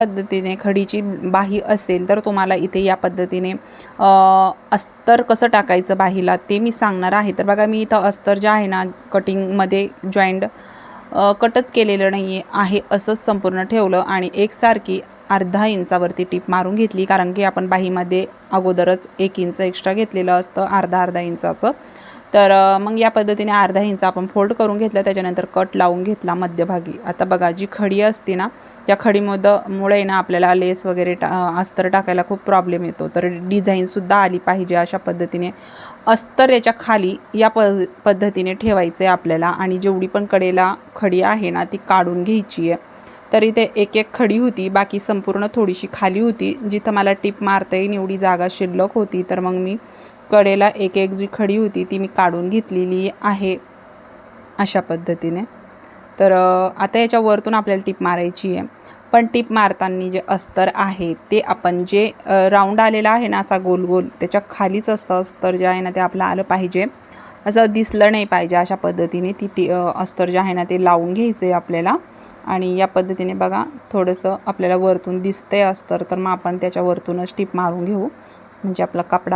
पद्धतीने खडीची बाही असेल तर तुम्हाला इथे या पद्धतीने अस्तर कसं टाकायचं बाहीला ते मी सांगणार आहे। तर बघा मी इथं अस्तर जे आहे ना कटिंगमध्ये जॉईंट कटच केलेलं नाही आहे असंच संपूर्ण ठेवलं आणि एकसारखी अर्धा इंचावरती टीप मारून घेतली, कारण की आपण बाहीमध्ये अगोदरच 1 इंच एक्स्ट्रा घेतलेलं असतं अर्धा इंचाचं। तर मग या पद्धतीने अर्धा इंच आपण फोल्ड करून घेतलं, त्याच्यानंतर कट लावून घेतला मध्यभागी। आता बघा जी खडी असते ना या खडीमुळे ना आपल्याला लेस वगैरे अस्तर टाकायला खूप प्रॉब्लेम येतो, तर डिझाईनसुद्धा आली पाहिजे अशा पद्धतीने अस्तर याच्या खाली या पद्धतीने ठेवायचं आहे आपल्याला। आणि जेवढी पण कडेला खडी आहे ना ती काढून घ्यायची आहे। तर इथे एक खडी होती, बाकी संपूर्ण थोडीशी खाली होती, जिथं मला टिप मारता येईल एवढी जागा शिल्लक होती। तर मग मी कडेला एक जी खडी होती ती मी काढून घेतलेली आहे अशा पद्धतीने। तर आता याच्या वरतून आपल्याला टिप मारायची आहे, पण टिप मारताना जे अस्तर आहे ते आपण जे राऊंड आलेला आहे ना असा गोल गोल त्याच्या खालीच असतं अस्तर जे आहे ना ते आपलं आलं पाहिजे, असं दिसलं नाही पाहिजे। अशा पद्धतीने अस्तर जे आहे ना ते लावून घ्यायचं आहे आपल्याला। आणि या पद्धतीने बघा थोडंसं आपल्याला वरतून दिसतंय अस्तर, तर मग आपण त्याच्या वरतूनच टिप मारून घेऊ, म्हणजे आपला कपडा